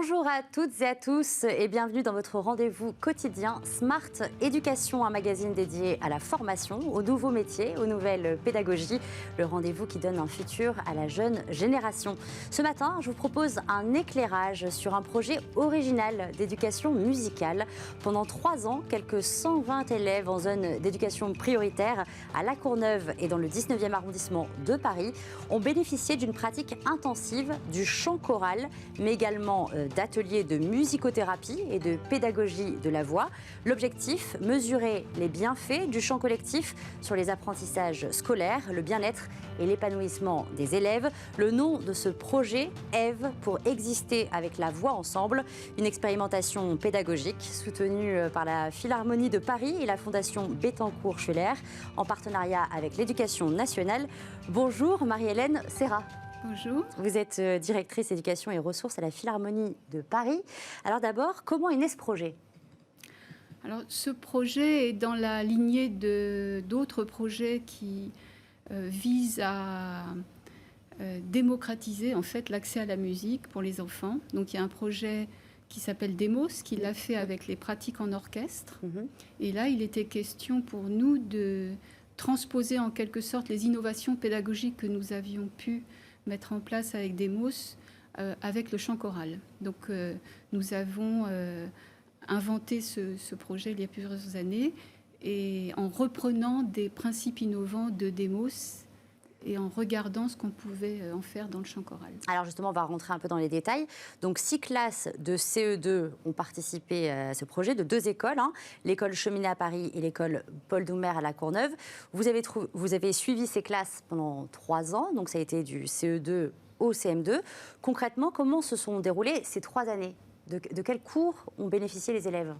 Bonjour à toutes et à tous et bienvenue dans votre rendez-vous quotidien Smart Éducation, un magazine dédié à la formation, aux nouveaux métiers, aux nouvelles pédagogies, le rendez-vous qui donne un futur à la jeune génération. Ce matin, je vous propose un éclairage sur un projet original d'éducation musicale. Pendant 3 ans, quelques 120 élèves en zone d'éducation prioritaire à La Courneuve et dans le 19e arrondissement de Paris ont bénéficié d'une pratique intensive du chant choral, mais également d'ateliers de musicothérapie et de pédagogie de la voix. L'objectif, mesurer les bienfaits du chant collectif sur les apprentissages scolaires, le bien-être et l'épanouissement des élèves. Le nom de ce projet, Eve, pour exister avec la voix ensemble, une expérimentation pédagogique soutenue par la Philharmonie de Paris et la Fondation Bettencourt-Schweller en partenariat avec l'Éducation nationale. Bonjour Marie-Hélène Serra. Bonjour. Vous êtes directrice éducation et ressources à la Philharmonie de Paris. Alors d'abord, comment est né ce projet ? Alors, ce projet est dans la lignée d'autres projets qui visent à démocratiser en fait l'accès à la musique pour les enfants. Donc il y a un projet qui s'appelle Demos, qui l'a fait avec les pratiques en orchestre. Et là, il était question pour nous de transposer en quelque sorte les innovations pédagogiques que nous avions pu mettre en place avec Demos, avec le chant choral. Donc nous avons inventé ce projet il y a plusieurs années, et en reprenant des principes innovants de Demos et en regardant ce qu'on pouvait en faire dans le chant choral. Alors justement, on va rentrer un peu dans les détails. Donc 6 classes de CE2 ont participé à ce projet, de 2 écoles, l'école Cheminée à Paris et l'école Paul Doumer à La Courneuve. Vous avez suivi ces classes pendant 3 ans, donc ça a été du CE2 au CM2. Concrètement, comment se sont déroulées ces 3 années ? De quels cours ont bénéficié les élèves ?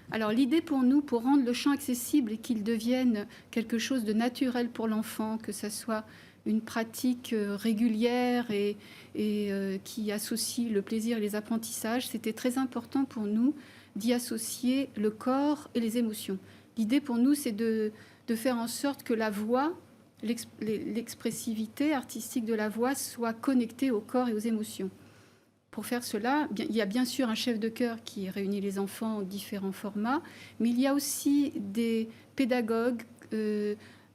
Alors l'idée pour nous, pour rendre le chant accessible et qu'il devienne quelque chose de naturel pour l'enfant, que ça soit une pratique régulière et qui associe le plaisir et les apprentissages, c'était très important pour nous d'y associer le corps et les émotions. L'idée pour nous, c'est de faire en sorte que la voix, l'expressivité artistique de la voix soit connectée au corps et aux émotions. Pour faire cela, il y a bien sûr un chef de chœur qui réunit les enfants en différents formats, mais il y a aussi des pédagogues,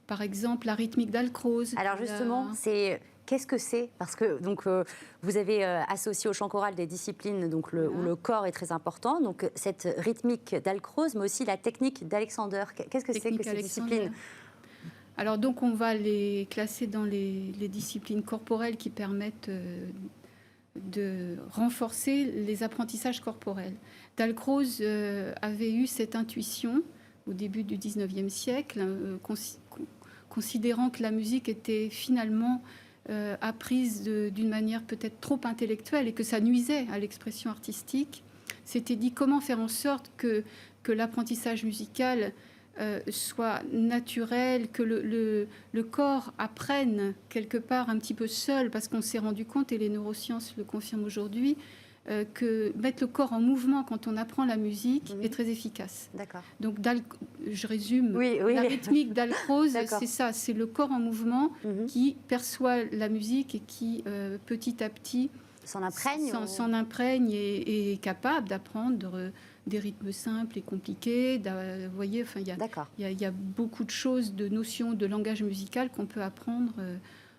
par exemple la rythmique d'Alcroze. Alors justement, qu'est-ce que c'est ? Parce que donc, vous avez associé au chant choral des disciplines donc où le corps est très important, donc cette rythmique d'Alcroze, mais aussi la technique d'Alexander. Qu'est-ce que c'est que ces disciplines ? Alors donc on va les classer dans les disciplines corporelles qui permettent de renforcer les apprentissages corporels. Dalcroze avait eu cette intuition au début du 19e siècle, considérant que la musique était finalement apprise d'une manière peut-être trop intellectuelle et que ça nuisait à l'expression artistique. S'était dit comment faire en sorte que l'apprentissage musical soit naturel, que le corps apprenne quelque part un petit peu seul, parce qu'on s'est rendu compte, et les neurosciences le confirment aujourd'hui, que mettre le corps en mouvement quand on apprend la musique est très efficace. D'accord. Donc, je résume, la rythmique d'Alcroze, c'est ça, c'est le corps en mouvement qui perçoit la musique et qui, petit à petit, s'en imprègne et est capable d'apprendre des rythmes simples et compliqués. Vous voyez, enfin, il y a beaucoup de choses, de notions de langage musical qu'on peut apprendre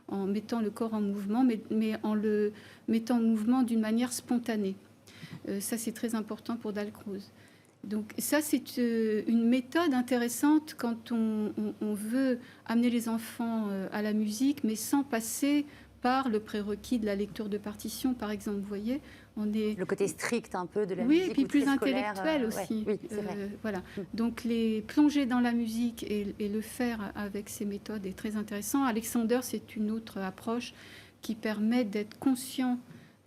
en mettant le corps en mouvement, mais en le mettant en mouvement d'une manière spontanée. Ça, c'est très important pour Dalcroze. Donc ça, c'est une méthode intéressante quand on veut amener les enfants à la musique, mais sans passer par le prérequis de la lecture de partition, par exemple. Vous voyez, le côté strict un peu de la musique. Oui, et puis plus intellectuel aussi. Oui, c'est vrai. Voilà. Donc les plonger dans la musique et le faire avec ces méthodes est très intéressant. Alexander, c'est une autre approche qui permet d'être conscient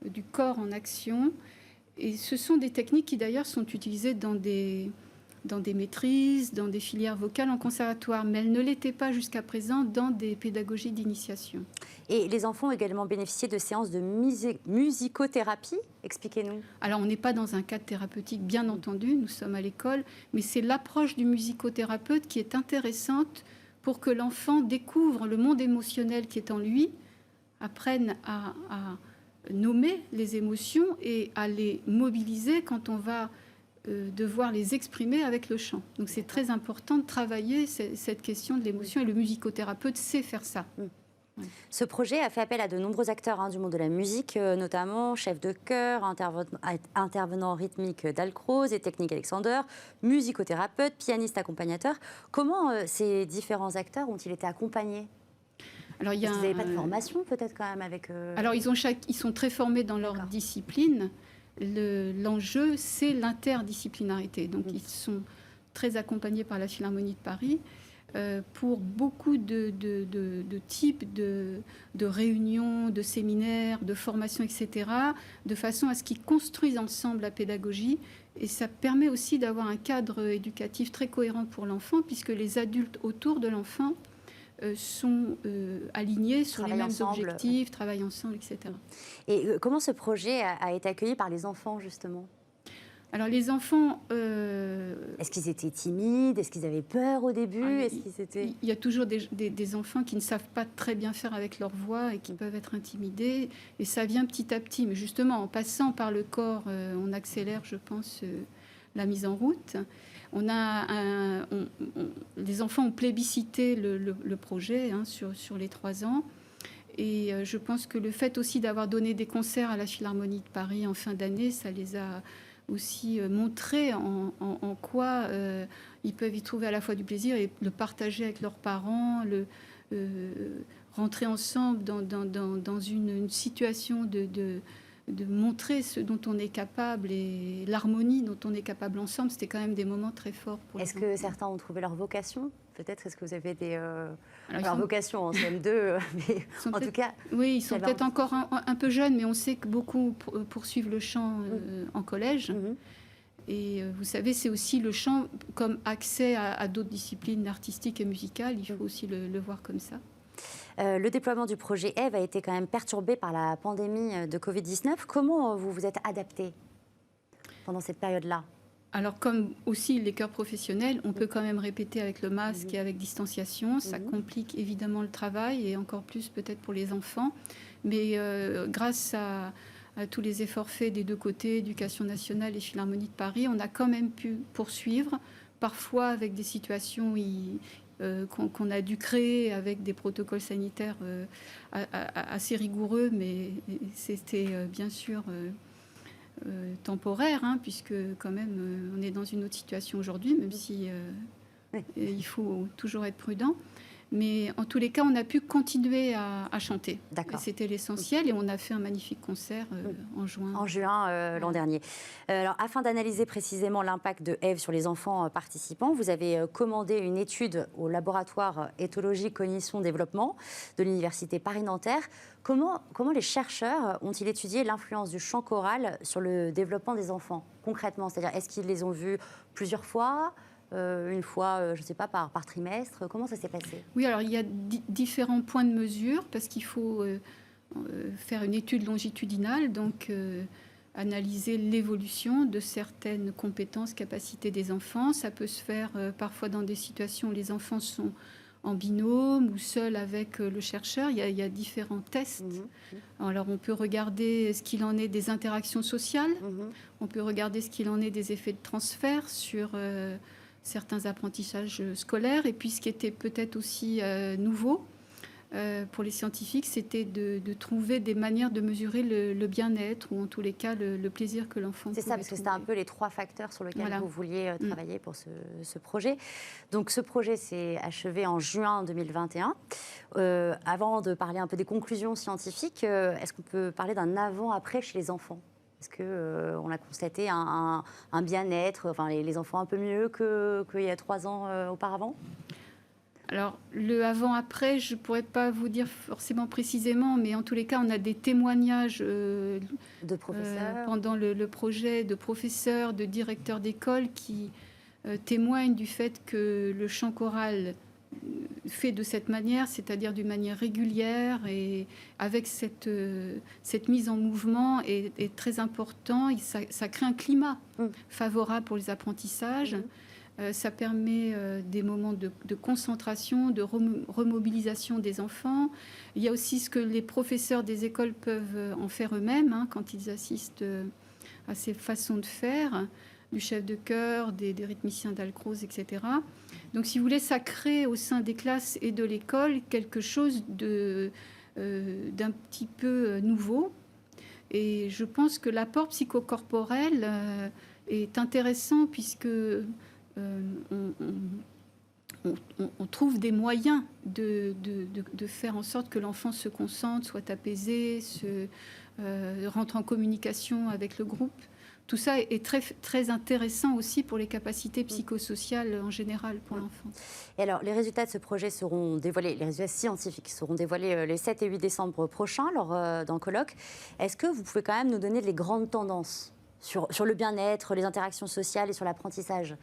du corps en action. Et ce sont des techniques qui d'ailleurs sont utilisées dans des maîtrises, dans des filières vocales en conservatoire, mais elles ne l'étaient pas jusqu'à présent dans des pédagogies d'initiation. Et les enfants ont également bénéficié de séances de musicothérapie. Expliquez-nous. Alors, on n'est pas dans un cadre thérapeutique, bien entendu, nous sommes à l'école, mais c'est l'approche du musicothérapeute qui est intéressante pour que l'enfant découvre le monde émotionnel qui est en lui, apprenne à nommer les émotions et à les mobiliser quand on va devoir les exprimer avec le chant. Donc c'est très important de travailler cette question de l'émotion et le musicothérapeute sait faire ça. Ce projet a fait appel à de nombreux acteurs du monde de la musique, notamment chef de chœur, intervenant rythmique d'Alcroze et technique Alexander, musicothérapeute, pianiste accompagnateur. Comment ces différents acteurs ont-ils été accompagnés? Alors, vous n'avez pas de formation peut-être quand même avec... Alors ils sont très formés dans leur discipline. L'enjeu, c'est l'interdisciplinarité. Donc ils sont très accompagnés par la Philharmonie de Paris. Pour beaucoup de types de réunions, de séminaires, de formations, etc., de façon à ce qu'ils construisent ensemble la pédagogie. Et ça permet aussi d'avoir un cadre éducatif très cohérent pour l'enfant, puisque les adultes autour de l'enfant sont alignés sur les mêmes objectifs, travaillent ensemble, etc. Et comment ce projet a été accueilli par les enfants, justement ? Alors les enfants... Est-ce qu'ils étaient timides? Est-ce qu'ils avaient peur au début? Il y a toujours des enfants qui ne savent pas très bien faire avec leur voix et qui peuvent être intimidés. Et ça vient petit à petit. Mais justement, en passant par le corps, on accélère, je pense, la mise en route. Les enfants ont plébiscité le projet sur les 3 ans. Et je pense que le fait aussi d'avoir donné des concerts à la Philharmonie de Paris en fin d'année, ça les a aussi montré en quoi ils peuvent y trouver à la fois du plaisir et le partager avec leurs parents, rentrer ensemble dans une situation de montrer ce dont on est capable et l'harmonie dont on est capable ensemble. C'était quand même des moments très forts pour Est-ce que certains ont trouvé leur vocation? Peut-être, est-ce que vous avez leur vocation en CM2 mais en tout cas... Oui, ils sont peut-être encore un peu jeunes, mais on sait que beaucoup poursuivent le chant en collège. Et vous savez, c'est aussi le chant comme accès à d'autres disciplines artistiques et musicales. Il faut aussi le voir comme ça. Le déploiement du projet Ève a été quand même perturbé par la pandémie de Covid-19. Comment vous vous êtes adapté pendant cette période-là? Alors, comme aussi les chœurs professionnels, on peut quand même répéter avec le masque et avec distanciation. Ça complique évidemment le travail et encore plus peut-être pour les enfants. Mais grâce à tous les efforts faits des deux côtés, Éducation nationale et Philharmonie de Paris, on a quand même pu poursuivre, parfois avec des situations qu'on a dû créer avec des protocoles sanitaires assez rigoureux, mais c'était bien sûr... temporaire, puisque quand même on est dans une autre situation aujourd'hui, même si il faut toujours être prudent. Mais en tous les cas, on a pu continuer à chanter. C'était l'essentiel et on a fait un magnifique concert en juin. En juin l'an dernier. Alors, afin d'analyser précisément l'impact de Ève sur les enfants participants, vous avez commandé une étude au laboratoire éthologie, cognition, développement de l'université Paris-Nanterre. Comment les chercheurs ont-ils étudié l'influence du chant choral sur le développement des enfants, concrètement? C'est-à-dire, est-ce qu'ils les ont vus plusieurs fois, une fois, je ne sais pas, par trimestre? Comment ça s'est passé? Oui, alors il y a différents points de mesure, parce qu'il faut faire une étude longitudinale, donc analyser l'évolution de certaines compétences, capacités des enfants. Ça peut se faire parfois dans des situations où les enfants sont en binôme ou seul avec le chercheur. Il y a différents tests. Alors, on peut regarder ce qu'il en est des interactions sociales. On peut regarder ce qu'il en est des effets de transfert sur certains apprentissages scolaires. Et puis, ce qui était peut-être aussi nouveau pour les scientifiques, c'était de trouver des manières de mesurer le bien-être ou en tous les cas le plaisir que l'enfant pouvait C'est ça, parce que c'était un peu les 3 facteurs sur lesquels vous vouliez travailler pour ce projet. Donc ce projet s'est achevé en juin 2021. Avant de parler un peu des conclusions scientifiques, est-ce qu'on peut parler d'un avant-après chez les enfants? Est-ce qu'on a constaté un bien-être, enfin les enfants un peu mieux qu'il y a 3 ans auparavant? Alors, le avant-après, je ne pourrais pas vous dire forcément précisément, mais en tous les cas, on a des témoignages de professeurs pendant le projet, de professeurs, de directeurs d'école qui témoignent du fait que le chant choral fait de cette manière, c'est-à-dire d'une manière régulière et avec cette mise en mouvement est très important. Ça crée un climat favorable pour les apprentissages. Ça permet des moments de concentration, de remobilisation des enfants. Il y a aussi ce que les professeurs des écoles peuvent en faire eux-mêmes, hein, quand ils assistent à ces façons de faire, du chef de chœur, des rythmiciens d'Alcroze, etc. Donc, si vous voulez, ça crée au sein des classes et de l'école quelque chose d'un petit peu nouveau. Et je pense que l'apport psychocorporel est intéressant puisque on trouve des moyens de faire en sorte que l'enfant se concentre, soit apaisé, rentre en communication avec le groupe. Tout ça est très, très intéressant aussi pour les capacités psychosociales en général pour l'enfant. Et alors, les résultats de ce projet seront dévoilés, les résultats scientifiques seront dévoilés les 7 et 8 décembre prochains dans le colloque. Est-ce que vous pouvez quand même nous donner les grandes tendances sur le bien-être, les interactions sociales et sur l'apprentissage?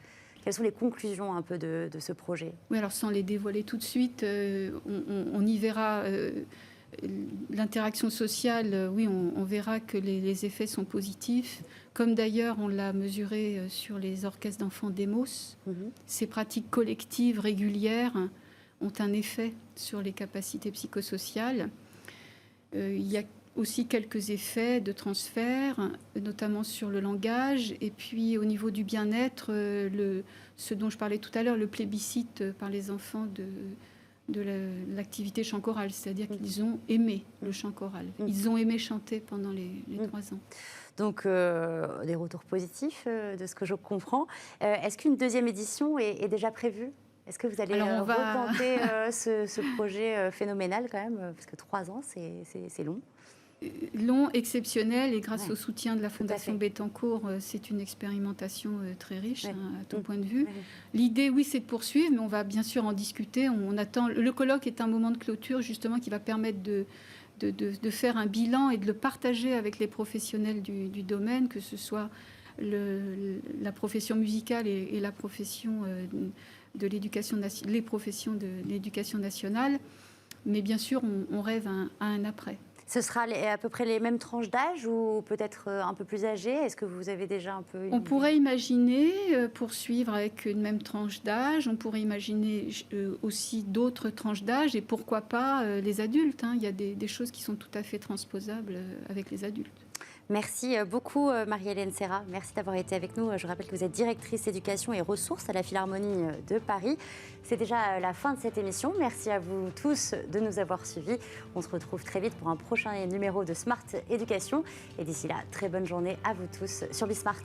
Quelles sont les conclusions un peu de ce projet? Oui, alors sans les dévoiler tout de suite, on y verra... L'interaction sociale, oui, on verra que les effets sont positifs, comme d'ailleurs on l'a mesuré sur les orchestres d'enfants d'Emos. Ces pratiques collectives régulières ont un effet sur les capacités psychosociales. Il y a aussi quelques effets de transfert, notamment sur le langage, et puis au niveau du bien-être, ce dont je parlais tout à l'heure, le plébiscite par les enfants de l'activité chant choral, c'est-à-dire qu'ils ont aimé le chant choral. Ils ont aimé chanter pendant les 3 ans. Donc, des retours positifs de ce que je comprends. Est-ce qu'une deuxième édition est déjà prévue? Est-ce que vous allez retenter ce projet phénoménal quand même? Parce que 3 ans, c'est long. Long, exceptionnel, et grâce au soutien de la Fondation Bettencourt, c'est une expérimentation très riche, à tout point de vue. L'idée, oui, c'est de poursuivre, mais on va bien sûr en discuter. On attend. Le colloque est un moment de clôture, justement, qui va permettre de faire un bilan et de le partager avec les professionnels du domaine, que ce soit la profession musicale et la profession de l'éducation, les professions de l'éducation nationale. Mais bien sûr, on rêve à un après. Ce sera à peu près les mêmes tranches d'âge ou peut-être un peu plus âgées? Est-ce que vous avez déjà un peu... On pourrait imaginer poursuivre avec une même tranche d'âge. On pourrait imaginer aussi d'autres tranches d'âge et pourquoi pas les adultes. Hein. Il y a des choses qui sont tout à fait transposables avec les adultes. Merci beaucoup Marie-Hélène Serra, merci d'avoir été avec nous. Je rappelle que vous êtes directrice éducation et ressources à la Philharmonie de Paris. C'est déjà la fin de cette émission. Merci à vous tous de nous avoir suivis. On se retrouve très vite pour un prochain numéro de Smart Éducation. Et d'ici là, très bonne journée à vous tous sur Bismart.